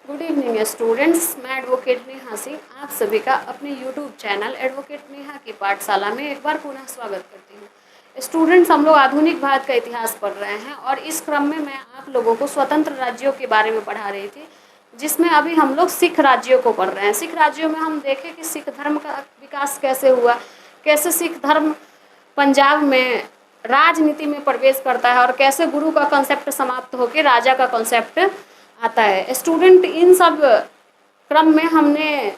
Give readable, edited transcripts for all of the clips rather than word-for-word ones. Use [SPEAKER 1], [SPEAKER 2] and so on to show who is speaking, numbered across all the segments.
[SPEAKER 1] Good evening students, मैं advocate Neha Singh आप सभी का अपने यूट्यूब चैनल एडवोकेट नेहा की पाठशाला में एक बार पुनः स्वागत करती हूँ। स्टूडेंट्स, हम लोग आधुनिक भारत का इतिहास पढ़ रहे हैं और इस क्रम में मैं आप लोगों को स्वतंत्र राज्यों के बारे में पढ़ा रही थी, जिसमें अभी हम लोग सिख राज्यों को पढ़ रहे हैं। सिख राज्यों में हम देखें कि सिख धर्म का विकास कैसे हुआ, कैसे सिख धर्म पंजाब में राजनीति में प्रवेश करता है और कैसे गुरु का कॉन्सेप्ट समाप्त होकर राजा का कॉन्सेप्ट आता है। स्टूडेंट, इन सब क्रम में हमने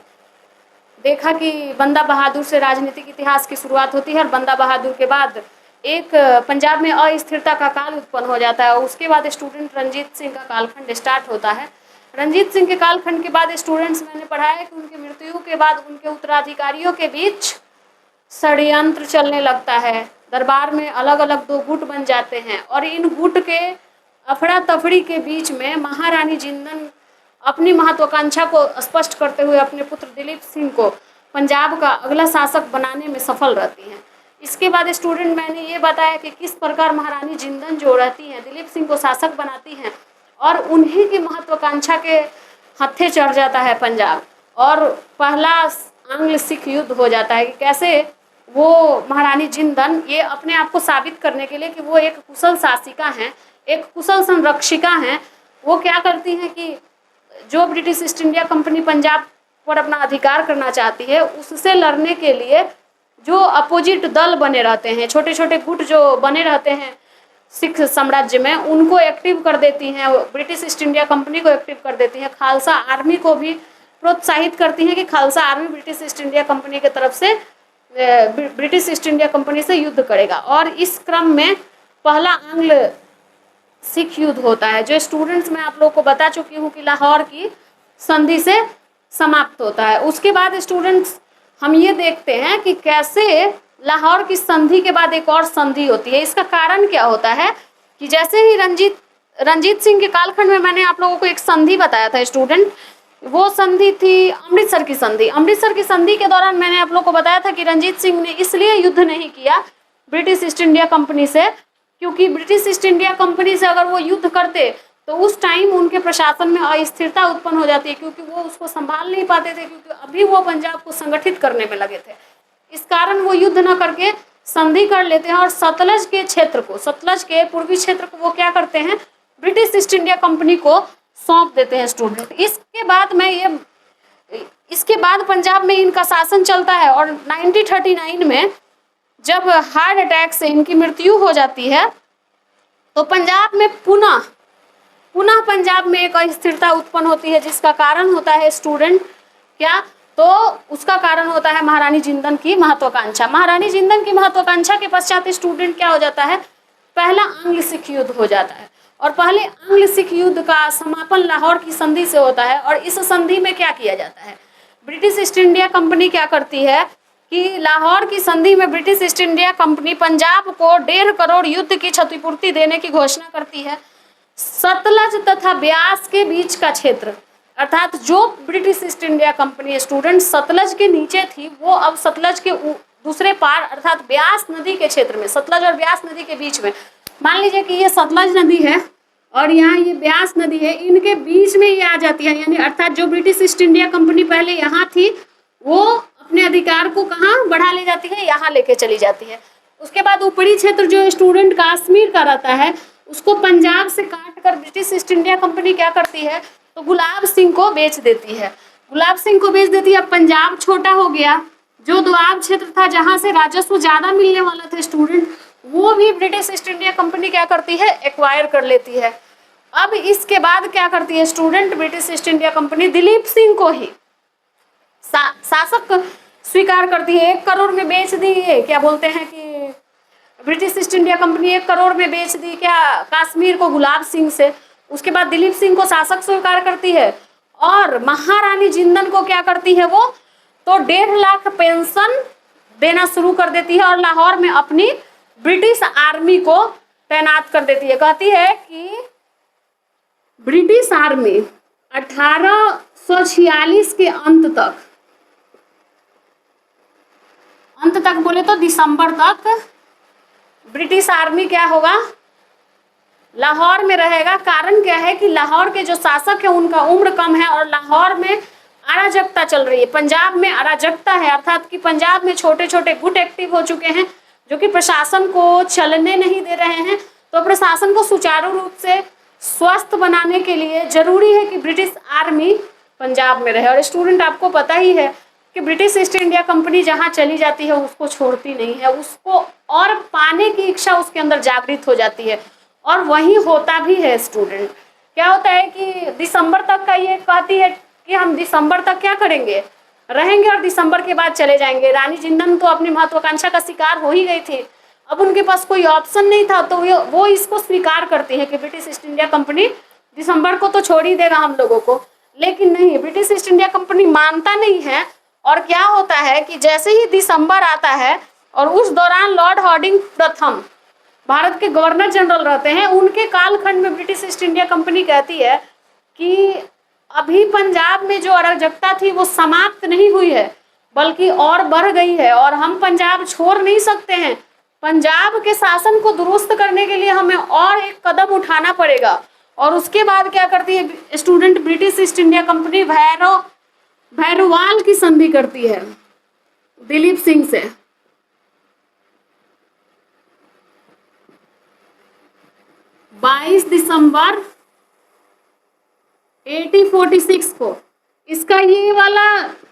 [SPEAKER 1] देखा कि बंदा बहादुर से राजनीतिक इतिहास की शुरुआत होती है और बंदा बहादुर के बाद एक पंजाब में अस्थिरता का काल उत्पन्न हो जाता है और उसके बाद स्टूडेंट रंजीत सिंह का कालखंड स्टार्ट होता है। रंजीत सिंह के कालखंड के बाद स्टूडेंट्स, मैंने पढ़ा है कि उनकी मृत्यु के बाद उनके उत्तराधिकारियों के बीच षड्यंत्र चलने लगता है। दरबार में अलग अलग दो गुट बन जाते हैं और इन गुट के अफड़ा तफड़ी के बीच में महारानी जिंदन अपनी महत्वाकांक्षा को स्पष्ट करते हुए अपने पुत्र दिलीप सिंह को पंजाब का अगला शासक बनाने में सफल रहती हैं। इसके बाद स्टूडेंट, मैंने ये बताया कि किस प्रकार महारानी जिंदन जो रहती हैं दिलीप सिंह को शासक बनाती हैं और उन्हीं की महत्वाकांक्षा के हत्थे चढ़ जाता है पंजाब और पहला आंग्ल सिख युद्ध हो जाता है। कि कैसे वो महारानी जिंदन ये अपने आप को साबित करने के लिए कि वो एक कुशल शासिका हैं, एक कुशल संरक्षिका हैं, वो क्या करती हैं कि जो British East India company Punjab पर अपना अधिकार करना चाहती है उससे लड़ने के लिए जो अपोजिट दल बने रहते हैं, छोटे छोटे गुट जो बने रहते हैं सिख साम्राज्य में, उनको एक्टिव कर देती हैं। ब्रिटिश ईस्ट इंडिया कंपनी को एक्टिव कर देती हैं। खालसा आर्मी को भी प्रोत्साहित करती हैं कि Khalsa army British East India company की तरफ से ब्रिटिश ईस्ट इंडिया कंपनी से युद्ध करेगा। और इस क्रम में पहला आंग्ल सिख युद्ध होता है, जो स्टूडेंट्स मैं आप लोग को बता चुकी हूँ कि लाहौर की संधि से समाप्त होता है। उसके बाद स्टूडेंट्स, हम ये देखते हैं कि कैसे लाहौर की संधि के बाद एक और संधि होती है। इसका कारण क्या होता है कि जैसे ही रंजीत सिंह के कालखंड में मैंने आप लोगों को एक संधि बताया था स्टूडेंट, वो संधि थी अमृतसर की संधि। अमृतसर की संधि के दौरान मैंने आप लोग को बताया था कि रंजीत सिंह ने इसलिए युद्ध नहीं किया ब्रिटिश ईस्ट इंडिया कंपनी से, क्योंकि ब्रिटिश ईस्ट इंडिया कंपनी से अगर वो युद्ध करते तो उस टाइम उनके प्रशासन में अस्थिरता उत्पन्न हो जाती है, क्योंकि वो उसको संभाल नहीं पाते थे, क्योंकि अभी वो पंजाब को संगठित करने में लगे थे। इस कारण वो युद्ध न करके संधि कर लेते हैं और सतलज के क्षेत्र को, सतलज के पूर्वी क्षेत्र को वो क्या करते हैं, ब्रिटिश ईस्ट इंडिया कंपनी को सौंप देते हैं स्टूडेंट। इसके बाद पंजाब में इनका शासन चलता है और 1939 में जब हार्ट अटैक से इनकी मृत्यु हो जाती है तो पंजाब में पुनः पंजाब में एक अस्थिरता उत्पन्न होती है, जिसका कारण होता है स्टूडेंट क्या, तो उसका कारण होता है महारानी जिंदन की महत्वाकांक्षा। महारानी जिंदन की महत्वाकांक्षा के पश्चात स्टूडेंट क्या हो जाता है, पहला आंग्ल सिख युद्ध हो जाता है और पहले आंग्ल सिख युद्ध का समापन लाहौर की संधि से होता है। और इस संधि में क्या किया जाता है, ब्रिटिश ईस्ट इंडिया कंपनी क्या करती है कि लाहौर की संधि में British East India company Punjab को 1.5 करोड़ युद्ध की क्षतिपूर्ति देने की घोषणा करती है। सतलज तथा ब्यास के बीच का क्षेत्र, अर्थात जो British East India company student Sutlej के नीचे थी, वो अब सतलज के दूसरे पार अर्थात ब्यास नदी के क्षेत्र में, सतलज और ब्यास नदी के बीच में, मान लीजिए कि ये सतलज नदी है और यहाँ ये ब्यास नदी है, इनके बीच में ये आ जाती है। यानी अर्थात जो ब्रिटिश ईस्ट इंडिया कंपनी पहले यहाँ थी वो अपने अधिकार को कहाँ बढ़ा ले जाती है, यहाँ लेके चली जाती है। उसके बाद ऊपरी क्षेत्र जो स्टूडेंट कश्मीर का रहता है उसको पंजाब से काट कर ब्रिटिश ईस्ट इंडिया कंपनी क्या करती है, तो गुलाब सिंह को बेच देती है। गुलाब सिंह को बेच देती है। अब पंजाब छोटा हो गया, जो दोआब क्षेत्र था जहाँ से राजस्व ज्यादा मिलने वाला था स्टूडेंट, वो भी ब्रिटिश ईस्ट इंडिया कंपनी क्या करती है, एक्वायर कर लेती है। अब इसके बाद क्या करती है student, British East India company Dilip Singh को ही शासक स्वीकार करती है। 1 करोड़ में बेच दी है, क्या बोलते हैं कि British East India company 1 crore में बेच दी क्या कश्मीर को गुलाब सिंह से। उसके बाद दिलीप सिंह को शासक स्वीकार करती है और महारानी जिंदन को क्या करती है वो, तो 1.5 लाख पेंशन देना शुरू कर देती है और लाहौर में अपनी ब्रिटिश आर्मी को तैनात कर देती है। कहती है कि ब्रिटिश आर्मी 1846 के अंत तक बोले तो दिसंबर तक ब्रिटिश आर्मी क्या होगा, लाहौर में रहेगा। कारण क्या है कि लाहौर के जो शासक है उनका उम्र कम है और लाहौर में अराजकता चल रही है, पंजाब में अराजकता है, अर्थात कि पंजाब में छोटे छोटे गुट एक्टिव हो चुके हैं जो कि प्रशासन को चलने नहीं दे रहे हैं। तो प्रशासन को सुचारू रूप से स्वस्थ बनाने के लिए जरूरी है कि ब्रिटिश आर्मी पंजाब में रहे। और स्टूडेंट, आपको पता ही है कि ब्रिटिश ईस्ट इंडिया कंपनी जहाँ चली जाती है उसको छोड़ती नहीं है, उसको और पाने की इच्छा उसके अंदर जागृत हो जाती है और वही होता भी है। स्टूडेंट, क्या होता है कि दिसंबर तक का ये कहती है कि हम दिसंबर तक क्या करेंगे, रहेंगे और दिसंबर के बाद चले जाएंगे। रानी जिंदन तो अपनी महत्वाकांक्षा का शिकार हो ही गई थी, अब उनके पास कोई ऑप्शन नहीं था, तो वो इसको स्वीकार करती है कि ब्रिटिश ईस्ट इंडिया कंपनी दिसंबर को तो छोड़ ही देगा हम लोगों को। लेकिन नहीं, ब्रिटिश ईस्ट इंडिया कंपनी मानता नहीं है। और क्या होता है कि जैसे ही दिसंबर आता है और उस दौरान लॉर्ड हार्डिंग प्रथम भारत के गवर्नर जनरल रहते हैं, उनके कालखंड में ब्रिटिश ईस्ट इंडिया कंपनी कहती है कि अभी पंजाब में जो अराजकता थी वो समाप्त नहीं हुई है बल्कि और बढ़ गई है और हम पंजाब छोड़ नहीं सकते हैं। पंजाब के शासन को दुरुस्त करने के लिए हमें और एक कदम उठाना पड़ेगा। और उसके बाद क्या करती है student, British East India company Bhairowal की संधि करती है दिलीप सिंह से। दिसंबर 1846 को। इसका ये वाला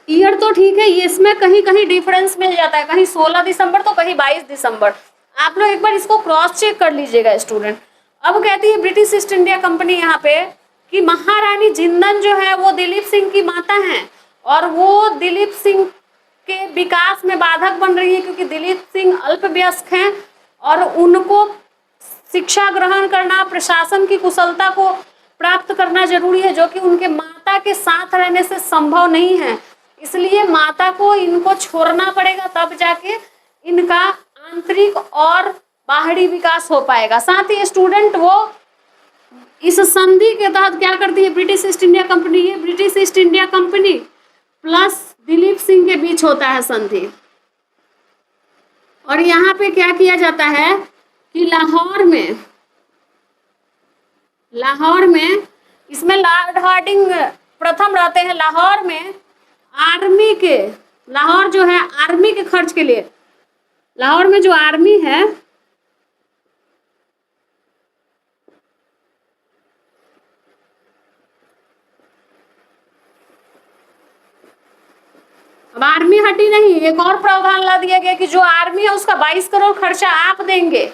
[SPEAKER 1] ईयर तो ठीक है, ये इसमें कहीं कहीं डिफरेंस मिल जाता है, कहीं 16 दिसंबर तो कहीं 22 दिसंबर। आप लोग एक बार इसको क्रॉस चेक कर लीजिएगा स्टूडेंट। अब कहती है ब्रिटिश ईस्ट इंडिया कंपनी यहाँ पे कि महारानी जिंदन जो है वो दिलीप सिंह की माता हैं और वो दिलीप सिंह के विकास में बाधक बन रही है क्योंकि दिलीप सिंह अल्पवयस्क हैं और उनको शिक्षा ग्रहण करना, प्रशासन की कुशलता को प्राप्त करना जरूरी है जो कि उनके माता के साथ रहने से संभव नहीं है। इसलिए माता को इनको छोड़ना पड़ेगा, तब जाके इनका आंतरिक और बाहरी विकास हो पाएगा। साथ ही स्टूडेंट, वो इस संधि के तहत क्या करती है ब्रिटिश ईस्ट इंडिया कंपनी, ये British East India company plus Dilip Singh के बीच होता है संधि। और यहाँ पे क्या किया जाता है कि लाहौर में इसमें लॉर्ड हार्डिंग प्रथम रहते हैं। लाहौर में लाहौर जो है आर्मी के खर्च के लिए, लाहौर में जो आर्मी है अब आर्मी हटी नहीं, एक और प्रावधान ला दिया गया कि जो आर्मी है उसका 22 करोड़ खर्चा आप देंगे।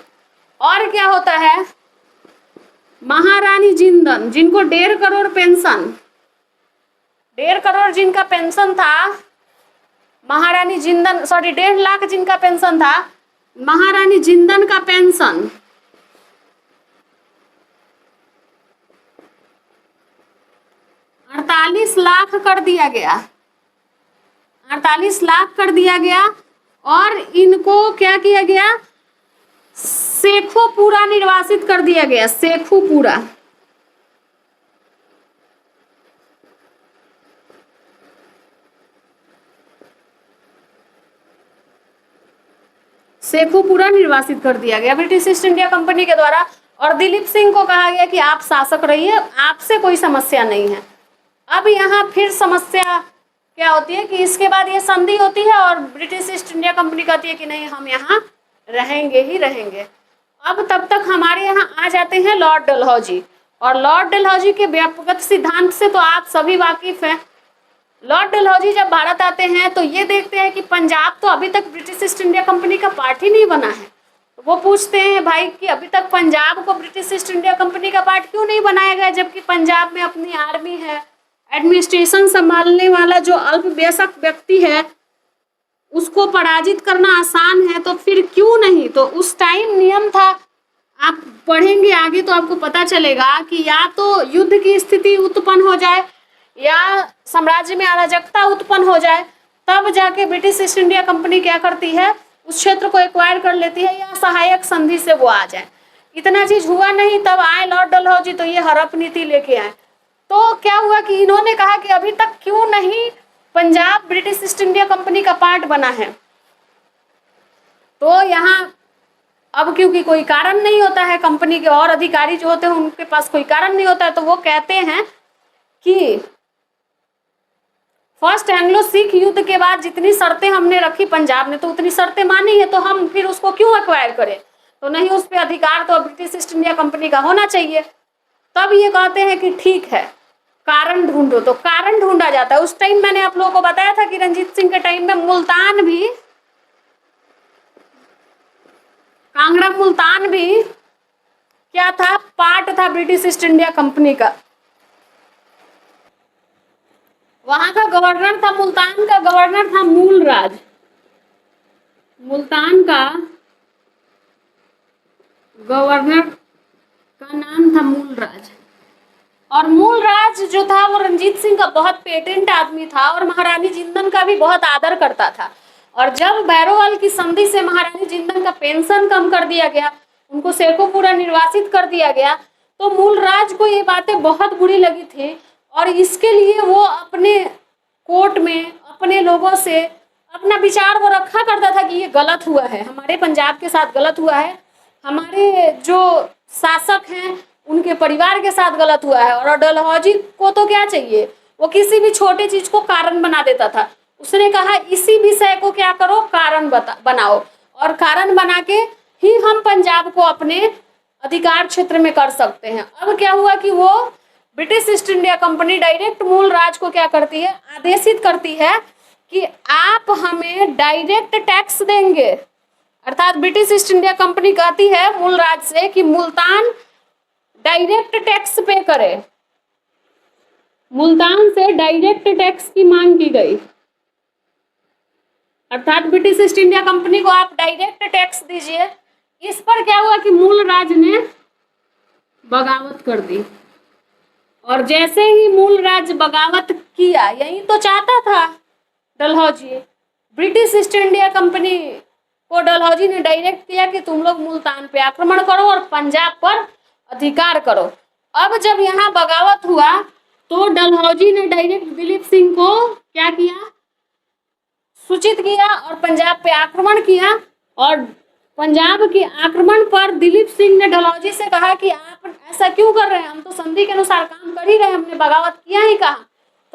[SPEAKER 1] और क्या होता है, महारानी जिंदन जिनको 1.5 करोड़ पेंशन, 1.5 करोड़ जिनका पेंशन था, महारानी जिंदन 1.5 लाख जिनका पेंशन था, महारानी जिंदन का पेंशन 48 लाख कर दिया गया, 48 लाख कर दिया गया। और इनको क्या किया गया, शेखोपुरा निर्वासित कर दिया गया, शेखोपुरा। शेखोपुरा निर्वासित कर दिया गया ब्रिटिश ईस्ट इंडिया कंपनी के द्वारा। और दिलीप सिंह को कहा गया कि आप शासक रहिए, आपसे कोई समस्या नहीं है। अब यहाँ फिर समस्या क्या होती है कि इसके बाद ये संधि होती है और ब्रिटिश ईस्ट इंडिया कंपनी कहती है कि नहीं, हम यहाँ रहेंगे ही रहेंगे। अब तब तक हमारे यहाँ आ जाते हैं लॉर्ड डलहौजी। और लॉर्ड डलहौजी के व्यापक सिद्धांत से तो आप सभी वाकिफ हैं। लॉर्ड डलहौजी जब भारत आते हैं तो ये देखते हैं कि पंजाब तो अभी तक ब्रिटिश ईस्ट इंडिया कंपनी का पार्ट ही नहीं बना है। तो वो पूछते हैं भाई कि अभी तक पंजाब को ब्रिटिश ईस्ट इंडिया कंपनी का पार्ट क्यों नहीं बनाया गया, जबकि पंजाब में अपनी आर्मी है, एडमिनिस्ट्रेशन संभालने वाला जो अल्पवयस्क व्यक्ति है उसको पराजित करना आसान है, तो फिर क्यों नहीं। तो उस टाइम नियम था, आप पढ़ेंगे आगे तो आपको पता चलेगा कि या तो युद्ध की स्थिति उत्पन्न हो जाए या साम्राज्य में अराजकता उत्पन्न हो जाए, तब जाके ब्रिटिश ईस्ट इंडिया कंपनी क्या करती है, उस क्षेत्र को एक्वायर कर लेती है या सहायक संधि से वो आ जाए। इतना चीज हुआ नहीं, तब आए लॉर्ड डलहौजी तो ये हड़प नीति लेके आए। तो क्या हुआ कि इन्होंने कहा कि अभी तक क्यों नहीं Punjab British East India company का पार्ट बना है। तो यहाँ अब क्योंकि कोई कारण नहीं होता है, कंपनी के और अधिकारी जो होते हैं उनके पास कोई कारण नहीं होता है, तो वो कहते हैं कि फर्स्ट एंग्लो सिख युद्ध के बाद जितनी शर्तें हमने रखी पंजाब ने, तो उतनी शर्तें मानी है, तो हम फिर उसको क्यों एक्वायर करें, तो नहीं, उस पर अधिकार तो ब्रिटिश ईस्ट इंडिया कंपनी का होना चाहिए। तब ये कहते हैं कि ठीक है, कारण ढूंढो, तो कारण ढूंढा जाता है। उस टाइम मैंने आप लोगों को बताया था कि रंजीत सिंह के टाइम में मुल्तान भी, कांगड़ा मुल्तान भी क्या था, पार्ट था ब्रिटिश ईस्ट इंडिया कंपनी का। वहां का गवर्नर था, मुल्तान का गवर्नर था मूलराज, मुल्तान का गवर्नर का नाम था मूलराज। और मूलराज जो था वो रंजीत सिंह का बहुत पेटेंट आदमी था और महारानी जिंदन का भी बहुत आदर करता था। और जब बैरोवाल की संधि से महारानी जिंदन का पेंशन कम कर दिया गया, उनको शेखोपुरा निर्वासित कर दिया गया, तो मूलराज को ये बातें बहुत बुरी लगी थी और इसके लिए वो अपने कोर्ट में अपने लोगों से अपना विचार वो रखा करता था कि ये गलत हुआ है, हमारे पंजाब के साथ गलत हुआ है, हमारे जो शासक हैं उनके परिवार के साथ गलत हुआ है। और डलहौजी को तो क्या चाहिए, वो किसी भी छोटे चीज को कारण बना देता था। उसने कहा इसी विषय को क्या करो, कारण बनाओ, और कारण बना के ही हम पंजाब को अपने अधिकार क्षेत्र में कर सकते हैं। अब क्या हुआ कि वो British East India company direct Mulraj को क्या करती है, आदेशित करती है कि आप हमें डायरेक्ट टैक्स देंगे। अर्थात ब्रिटिश ईस्ट इंडिया कंपनी कहती है मूलराज से कि मुल्तान डायरेक्ट टैक्स पे करे, मुल्तान से डायरेक्ट टैक्स की मांग की गई। अर्थात ब्रिटिश ईस्ट इंडिया कंपनी को आप डायरेक्ट टैक्स दीजिए। इस पर क्या हुआ कि मूलराज ने बगावत कर दी, और जैसे ही मूलराज बगावत किया, यही तो चाहता था Dalhousie, British East India company को डलहौजी ने डायरेक्ट किया कि तुम लोग मुल्तान पे आक्रमण करो और पंजाब पर अधिकार करो। अब जब यहाँ बगावत हुआ तो डलहौजी ने डायरेक्ट दिलीप सिंह को क्या किया, सूचित किया और पंजाब पे आक्रमण किया। और पंजाब के आक्रमण पर दिलीप सिंह ने डलहौजी से कहा कि आप ऐसा क्यों कर रहे हैं, हम तो संधि के अनुसार काम कर ही रहे हैं, हमने बगावत किया ही कहा।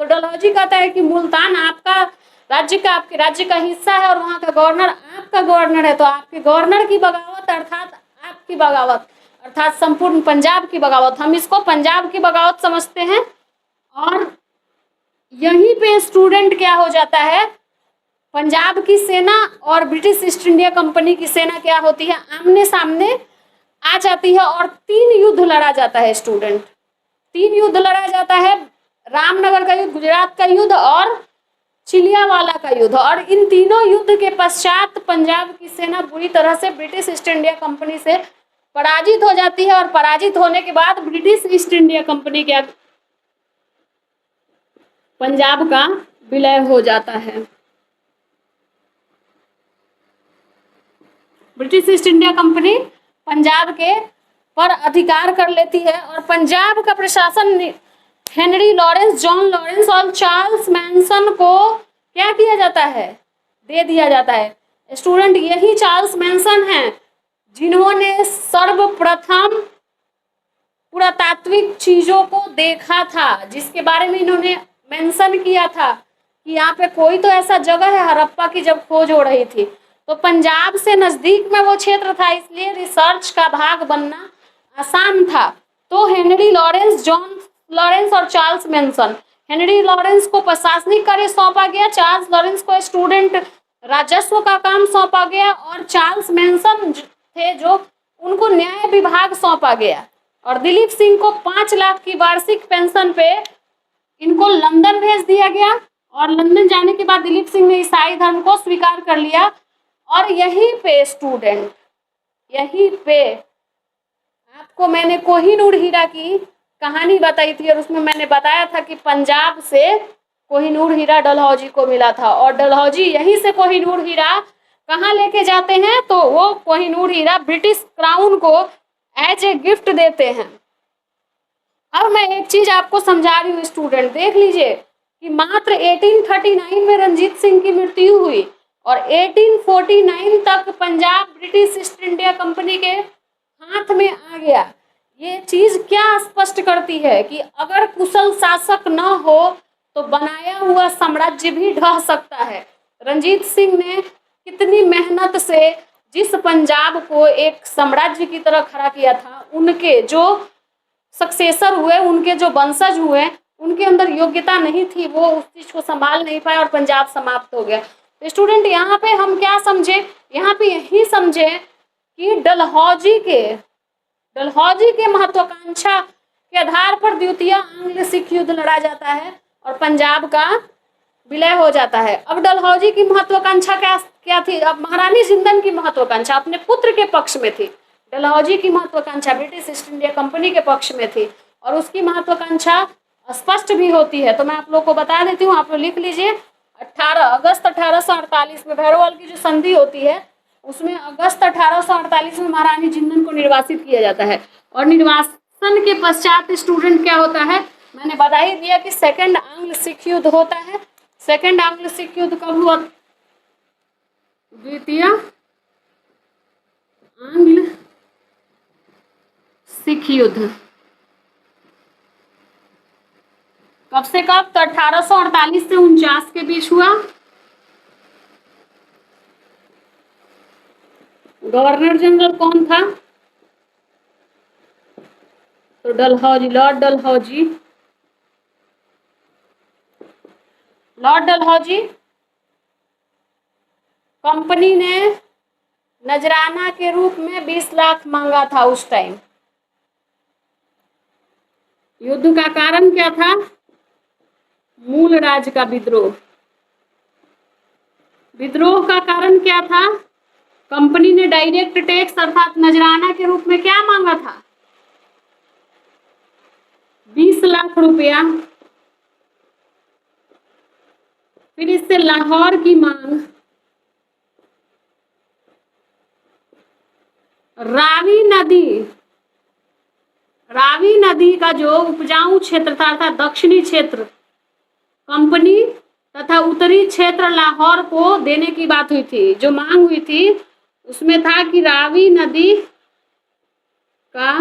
[SPEAKER 1] तो डलहौजी कहता है कि मुल्तान आपका राज्य का, आपके राज्य का हिस्सा है और वहाँ का गवर्नर आपका गवर्नर है, तो आपके गवर्नर की बगावत अर्थात आपकी बगावत अर्थात संपूर्ण पंजाब की बगावत, हम इसको पंजाब की बगावत समझते हैं। और यहीं पे स्टूडेंट क्या हो जाता है, पंजाब की सेना और ब्रिटिश ईस्ट इंडिया कंपनी की सेना क्या होती है, आमने सामने आ जाती है और 3 युद्ध लड़ा जाता है स्टूडेंट। 3 युद्ध लड़ा जाता है, रामनगर का युद्ध, गुजरात का युद्ध और चिलियावाला का युद्ध। और इन तीनों युद्ध के पश्चात पंजाब की सेना बुरी तरह से ब्रिटिश ईस्ट इंडिया कंपनी से पराजित हो जाती है और पराजित होने के बाद ब्रिटिश ईस्ट इंडिया कंपनी क्या, पंजाब का विलय हो जाता है। British East India company Punjab के पर अधिकार कर लेती है और पंजाब का प्रशासन हेनरी लॉरेंस, जॉन लॉरेंस और चार्ल्स मैनसन को क्या किया जाता है, दे दिया जाता है। स्टूडेंट, यही चार्ल्स मैनसन हैं जिन्होंने सर्वप्रथम पुरातात्विक चीजों को देखा था, जिसके बारे में इन्होंने मेंशन किया था कि यहाँ पे कोई तो ऐसा जगह है, हड़प्पा की जब खोज हो रही थी तो पंजाब से नजदीक में वो क्षेत्र था, इसलिए रिसर्च का भाग बनना आसान था। तो हेनरी लॉरेंस, जॉन लॉरेंस और चार्ल्स मैनसन, हेनरी लॉरेंस को प्रशासनिक कार्य सौंपा गया, चार्ल्स लॉरेंस को स्टूडेंट राजस्व का काम सौंपा गया और चार्ल्स मैनसन थे जो उनको न्याय विभाग सौंपा गया। और दिलीप सिंह को 5 लाख की वार्षिक पेंशन पे इनको लंदन भेज दिया गया। और लंदन जाने के बाद दिलीप सिंह ने ईसाई धर्म को स्वीकार कर लिया। और यहीं पे स्टूडेंट, यहीं पे आपको मैंने कोहिनूर हीरा की कहानी बताई थी और उसमें मैंने बताया था कि पंजाब से कोहिनूर हीरा डलहौजी को मिला था और डलहौजी यहीं से कोहिनूर हीरा कहाँ लेके जाते हैं, तो वो कोहिनूर हीरा ब्रिटिश क्राउन को एज ए गिफ्ट देते हैं। अब मैं एक चीज आपको समझा रही हूँ स्टूडेंट, देख लीजिए कि मात्र 1839 में रंजीत सिंह की मृत्यु हुई और 1849 तक Punjab British East India company के हाथ में आ गया। ये चीज क्या स्पष्ट करती है कि अगर कुशल शासक न हो तो बनाया हुआ साम्राज्य भी ढह सकता है। रंजीत सिंह ने कितनी मेहनत से जिस पंजाब को एक साम्राज्य की तरह खड़ा किया था, उनके जो सक्सेसर हुए, उनके जो वंशज हुए, उनके अंदर योग्यता नहीं थी, वो उस चीज को संभाल नहीं पाए और पंजाब समाप्त हो गया। तो स्टूडेंट यहाँ पे हम क्या समझे, यहाँ पे यही समझे कि डलहौजी के महत्वाकांक्षा के आधार पर द्वितीय आंग्ल सिख युद्ध लड़ा जाता है और पंजाब का विलय हो जाता है। अब डलहौजी की महत्वाकांक्षा क्या थी? अब महारानी जिंदन की महत्वाकांक्षा अपने पुत्र के पक्ष में थी। डलहौजी की महत्वाकांक्षा ब्रिटिश ईस्ट इंडिया कंपनी के पक्ष में थी और उसकी महत्वाकांक्षा स्पष्ट भी होती है। तो मैं आप लोग को बता देती हूँ, आप लोग लिख लीजिए। 18 अगस्त 1848 में भैरोवाल की जो संधि होती है, उसमें अगस्त 1848 में महारानी जिंदन को निर्वासित किया जाता है। और निर्वासन के पश्चात स्टूडेंट क्या होता है, मैंने बता ही दिया कि सेकंड आंग्ल सिख युद्ध होता है। सेकंड आंग्ल सिख युद्ध कब हुआ? द्वितीय आंग्ल सिख युद्ध कब से कब? तो 1848 से 49 के बीच हुआ। गवर्नर जनरल कौन था? तो Dalhousie, Lord Dalhousie. Lord Dalhousie company ने नजराना के रूप में 20 लाख मांगा था उस टाइम। युद्ध का कारण क्या था? मूल राज का विद्रोह। विद्रोह का कारण क्या था? कंपनी ने डायरेक्ट टैक्स अर्थात नजराना के रूप में क्या मांगा था? 20 लाख रुपया। फिर इससे लाहौर की मांग, रावी नदी का जो उपजाऊ क्षेत्र था अर्थात दक्षिणी क्षेत्र कंपनी तथा उत्तरी क्षेत्र लाहौर को देने की बात हुई थी। जो मांग हुई थी उसमें था कि रावी नदी का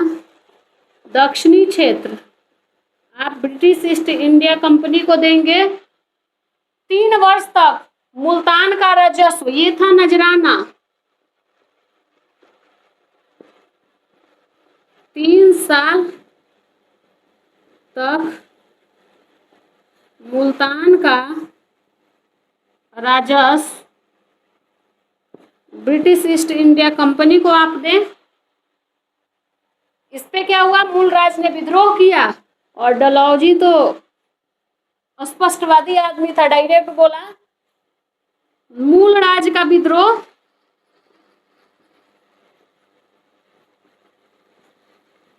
[SPEAKER 1] दक्षिणी क्षेत्र आप ब्रिटिश ईस्ट इंडिया कंपनी को देंगे 3 वर्ष तक मुल्तान का राजस्व, ये था नजराना। 3 साल तक मुल्तान का राजस्व ब्रिटिश ईस्ट इंडिया कंपनी को आप दें। इस पे क्या हुआ? मूल राज ने विद्रोह किया और डलहौजी तो स्पष्टवादी आदमी था, डायरेक्ट बोला मूल राज का विद्रोह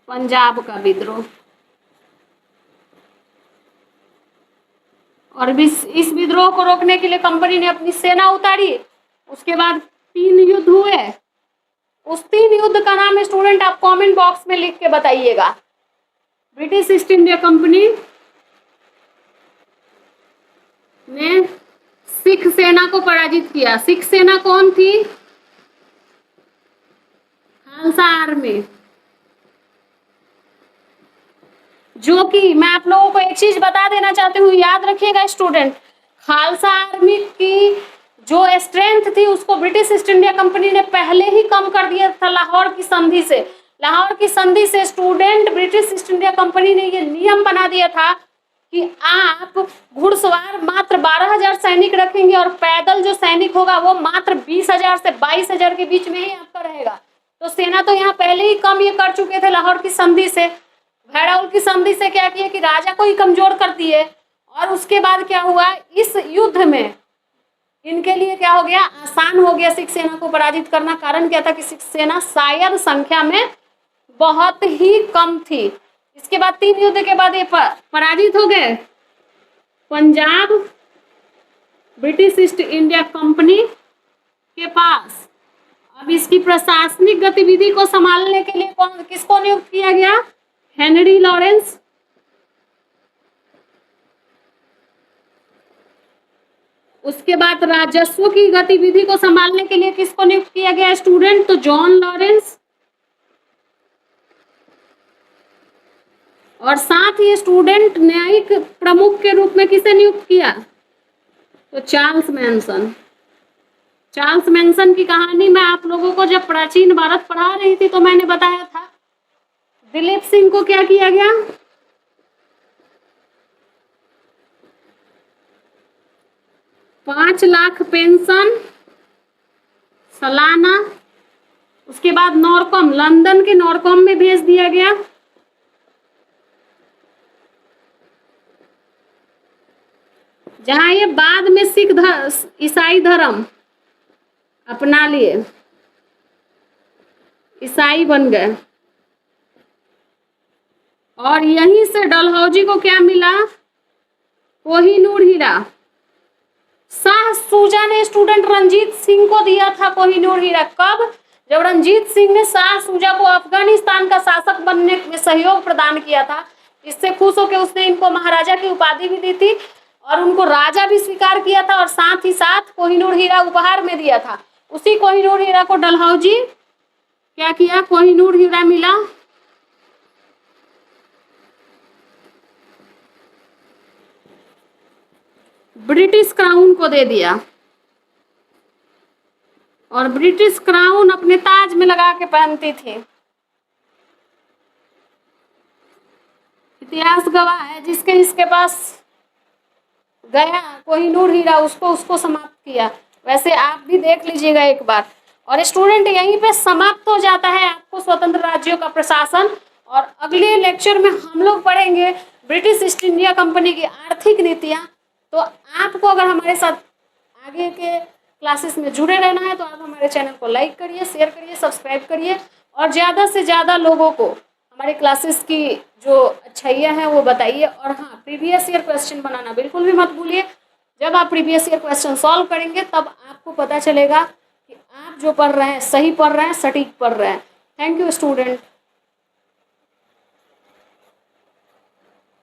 [SPEAKER 1] पंजाब का विद्रोह। और इस विद्रोह को रोकने के लिए कंपनी ने अपनी सेना उतारी। उसके बाद 3 युद्ध हुए। उस 3 युद्ध का नाम स्टूडेंट आप कमेंट बॉक्स में लिख के बताइएगा। ब्रिटिश ईस्ट इंडिया कंपनी ने सिख सेना को पराजित किया। सिख सेना कौन थी? खालसा आर्मी। जो कि मैं आप लोगों को एक चीज बता देना चाहती हूँ, याद रखिएगा स्टूडेंट, खालसा आर्मी की जो स्ट्रेंथ थी उसको ब्रिटिश ईस्ट इंडिया कंपनी ने पहले ही कम कर दिया था लाहौर की संधि से। लाहौर की संधि से student British East India company ने ये नियम बना दिया था कि आप घुड़सवार मात्र 12,000 सैनिक रखेंगे और पैदल जो सैनिक होगा वो मात्र 20,000 से 22,000 के बीच में ही आपका रहेगा। तो सेना तो यहाँ पहले ही कम ये कर चुके थे लाहौर की संधि से। भैरवल की संधि से क्या किया कि राजा को ही कमजोर कर दिए। और उसके बाद क्या हुआ, इस युद्ध में इनके लिए क्या हो गया, आसान हो गया सिख सेना को पराजित करना। कारण क्या था कि सिख सेना शायद संख्या में बहुत ही कम थी। इसके बाद 3 युद्ध के बाद ये पराजित हो गए। Punjab British East India company के पास। अब इसकी प्रशासनिक गतिविधि को संभालने के लिए किसको नियुक्त किया गया? Henry Lawrence. उसके इसके बाद राजस्व की गतिविधि को संभालने के लिए किसको नियुक्त किया गया स्टूडेंट? तो जॉन लॉरेंस। और साथ ही स्टूडेंट न्यायिक प्रमुख के रूप में किसे नियुक्त किया? तो चार्ल्स मैनसन। चार्ल्स मैनसन की कहानी मैं आप लोगों को जब प्राचीन भारत पढ़ा रही थी तो मैंने बताया था। दिलीप सिंह को क्या किया गया? 5 लाख पेंशन सालाना। उसके बाद नॉरकॉम, लंदन के नॉरकॉम में भेज दिया गया। जहां ये बाद में सिख ईसाई धर्म अपना लिए, ईसाई बन गए। और यहीं से डलहौजी को क्या मिला? कोहिनूर हीरा। शाह सूजा ने स्टूडेंट रंजीत सिंह को दिया था कोहिनूर हीरा। कब? जब रंजीत सिंह ने शाह सूजा को अफगानिस्तान का शासक बनने में सहयोग प्रदान किया था। इससे खुश होकर उसने इनको महाराजा की उपाधि भी दी थी और उनको राजा भी स्वीकार किया था और साथ ही साथ कोहिनूर हीरा उपहार में दिया था। उसी कोहिनूर हीरा को डलहौजी क्या किया? कोहिनूर हीरा मिला। ब्रिटिश क्राउन को दे दिया और ब्रिटिश क्राउन अपने ताज में लगा के पहनती थी। इतिहास गवाह है, जिसके इसके पास गया कोहिनूर हीरा उसको समाप्त किया। वैसे आप भी देख लीजिएगा एक बार। और स्टूडेंट यहीं पे समाप्त हो जाता है आपको स्वतंत्र राज्यों का प्रशासन। और अगले लेक्चर में हम लोग पढ़ेंगे ब्रिटिश ईस्ट इंडिया कंपनी की आर्थिक नीतियाँ। तो आपको अगर हमारे साथ आगे के क्लासेस में जुड़े रहना है तो आप हमारे चैनल को लाइक करिए, शेयर करिए, सब्सक्राइब करिए और ज़्यादा से ज़्यादा लोगों को हमारे क्लासेस की जो अच्छाइयाँ हैं वो बताइए। और हाँ, प्रीवियस ईयर क्वेश्चन बनाना बिल्कुल भी मत भूलिए। जब आप प्रीवियस ईयर क्वेश्चन सॉल्व करेंगे तब आपको पता चलेगा कि आप जो पढ़ रहे हैं सही पढ़ रहे हैं, सटीक पढ़ रहे हैं। Thank you student.